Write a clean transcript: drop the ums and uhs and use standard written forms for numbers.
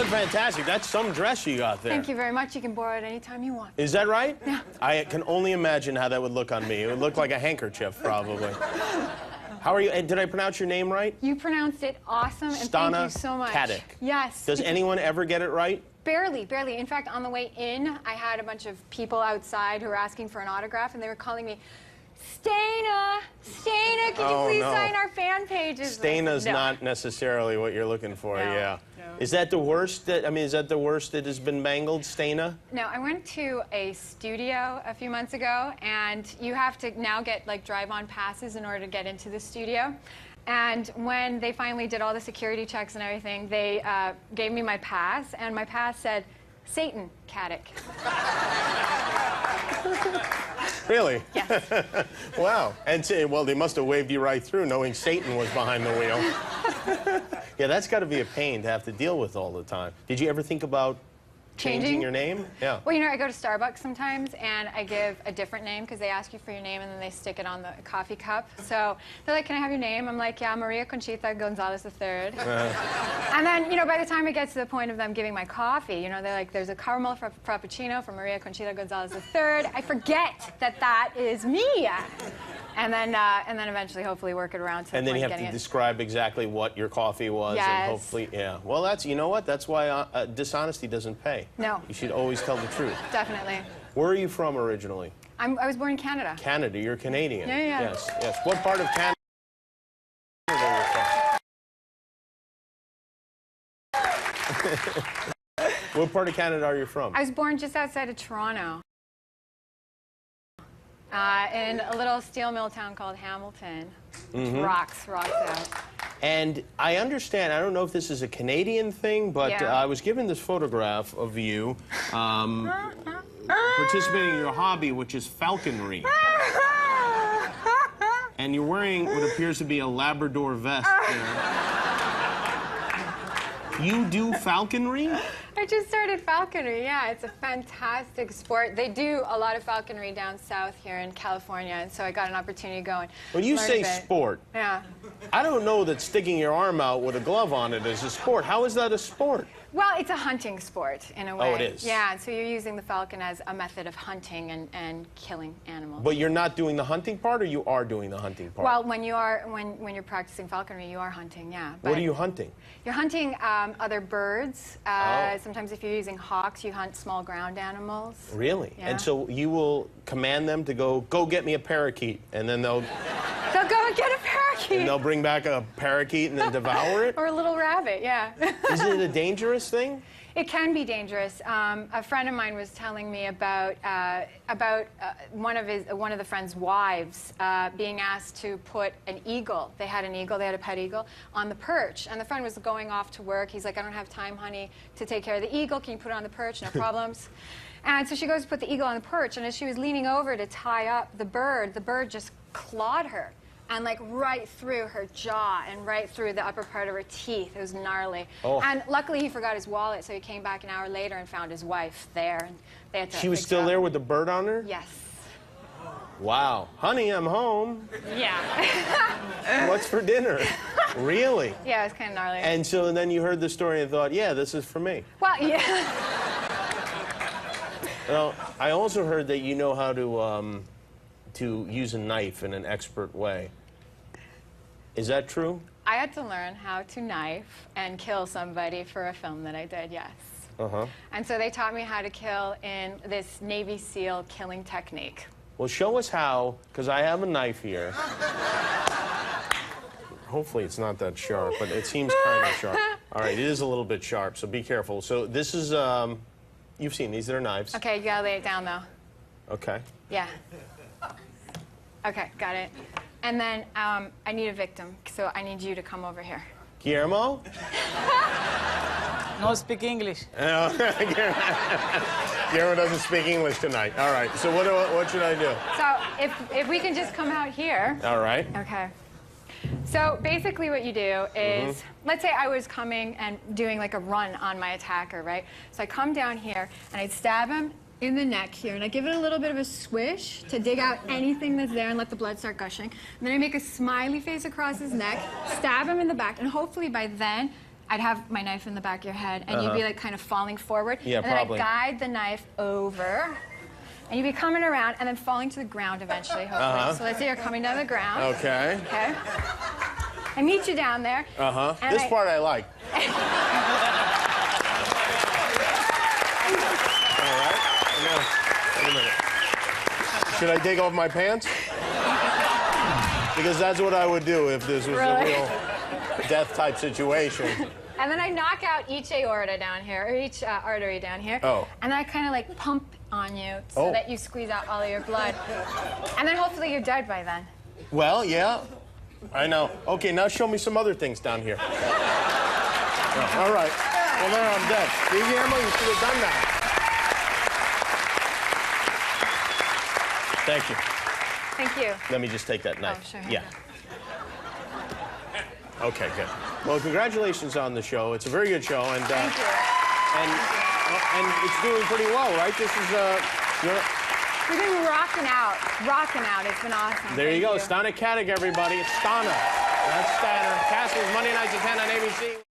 fantastic. That's some dress you got there. Thank you very much. You can borrow it anytime you want. Is that right? Yeah. I can only imagine how that would look on me. It would look like a handkerchief, probably. How are you? Did I pronounce your name right? You pronounced it awesome, and Stana, thank you so much. Katic. Yes. Does anyone ever get it right? Barely, barely. In fact, on the way in, I had a bunch of people outside who were asking for an autograph, and they were calling me, Stana, Stana, can you please sign our fan pages? Stana's no. not necessarily what you're looking for, No, yeah. no. Is that the worst that, I mean, is that the worst that has been mangled, Stana? No, I went to a studio a few months ago, and you have to now get like drive-on passes in order to get into the studio. And when they finally did all the security checks and everything, they gave me my pass, and my pass said, Satan, Katic. Really? Yes. Wow. And well, they must have waved you right through, knowing Satan was behind the wheel. Yeah, that's got to be a pain to have to deal with all the time. Did you ever think about changing your name? Yeah. Well, you know, I go to Starbucks sometimes, and I give a different name because they ask you for your name, and then they stick it on the coffee cup. So they're like, can I have your name? I'm like, yeah, Maria Conchita Gonzalez III. And then, you know, by the time it gets to the point of them giving my coffee, you know, they're like, there's a caramel frappuccino from Maria Conchita Gonzalez III. I forget that that is me. And then eventually, hopefully, work it around to the And then point you of have to getting it. describe exactly what your coffee was, Yes. and hopefully, yeah. Well, that's, you know what? That's why dishonesty doesn't pay. No. You should always tell the truth. Definitely. Where are you from originally? I was born in Canada. Canada. You're Canadian. Yeah, yeah. Yes, yes. What part of Canada are you from? What part of Canada are you from? I was born just outside of Toronto. In a little steel mill town called Hamilton. Rocks out. And I understand, I don't know if this is a Canadian thing, but Yeah. I was given this photograph of you participating in your hobby, which is falconry. And you're wearing what appears to be a Labrador vest there. You do falconry? I just started falconry, yeah. It's a fantastic sport. They do a lot of falconry down south here in California, and so I got an opportunity to go and When you learn say a bit. sport, Yeah. I don't know that sticking your arm out with a glove on it is a sport. How is that a sport? Well, it's a hunting sport, in a way. Oh, it is? Yeah, and so you're using the falcon as a method of hunting and killing animals. But you're not doing the hunting part, or you are doing the hunting part? Well, when you're practicing falconry, you are hunting, yeah. What But are you hunting? You're hunting other birds. Oh. Sometimes if you're using hawks, you hunt small ground animals. Really? Yeah. And so you will command them to go get me a parakeet, and then they'll They'll go and get a parakeet. and they'll bring back a parakeet and then devour it? Or a little rabbit, yeah. Is it a dangerous thing? It can be dangerous. A friend of mine was telling me about one of the friend's wives being asked to put an eagle. They had an eagle. They had a pet eagle on the perch, and the friend was going off to work. He's like, "I don't have time, honey, to take care of the eagle. Can you put it on the perch? No problems." And so she goes to put the eagle on the perch, and as she was leaning over to tie up the bird just clawed her. And like right through her jaw and right through the upper part of her teeth. It was gnarly. Oh. And luckily he forgot his wallet, so he came back an hour later and found his wife there. And they had to She was fix still her there up. with the bird on her? Yes. Wow. Honey, I'm home. Yeah. What's for dinner? Really? Yeah, it was kind of gnarly. And so then you heard the story and thought, yeah, this is for me. Well, yeah. Well, I also heard that you know how to use a knife in an expert way. Is that true? I had to learn how to knife and kill somebody for a film that I did, yes. Uh-huh. And so they taught me how to kill in this Navy SEAL killing technique. Well, show us how, because I have a knife here. Hopefully it's not that sharp, but it seems kind of sharp. All right, it is a little bit sharp, so be careful. So this is, you've seen these, they're knives. Okay, you gotta lay it down though. Okay. Yeah. Okay, got it. And then I need a victim, so I need you to come over here. Guillermo? No speak English. Guillermo doesn't speak English tonight. All right, so what should I do? So if we can just come out here. All right. Okay. So basically what you do is, let's say I was coming and doing like a run on my attacker, right? So I come down here and I'd stab him in the neck here, and I give it a little bit of a swish to dig out anything that's there and let the blood start gushing. And then I make a smiley face across his neck, stab him in the back, and hopefully by then I'd have my knife in the back of your head, and you'd be like kind of falling forward. Yeah, and then probably. I'd guide the knife over, and you'd be coming around and then falling to the ground eventually, hopefully. So let's say you're coming down the ground. Okay. Okay. I meet you down there. This part I like. All right. Now, wait a minute. Should I take off my pants? Because that's what I would do if this was a real death type situation. And then I knock out each aorta down here, or each artery down here. Oh. And then I kind of like pump on you so that you squeeze out all of your blood. And then hopefully you're dead by then. Well, yeah. I know. Okay, now show me some other things down here. Oh, all right. Well, then I'm dead. See, Kimmel, you should have done that. Thank you. Thank you. Let me just take that knife. Oh, sure. Yeah. Okay, good. Well, congratulations on the show. It's a very good show, and Thank you. and it's doing pretty well, right? This is We've been rocking out. Rocking out. It's been awesome. there you go. Stana Katic, everybody. It's Stana. That's Stana. Castles Monday nights at 10 on ABC.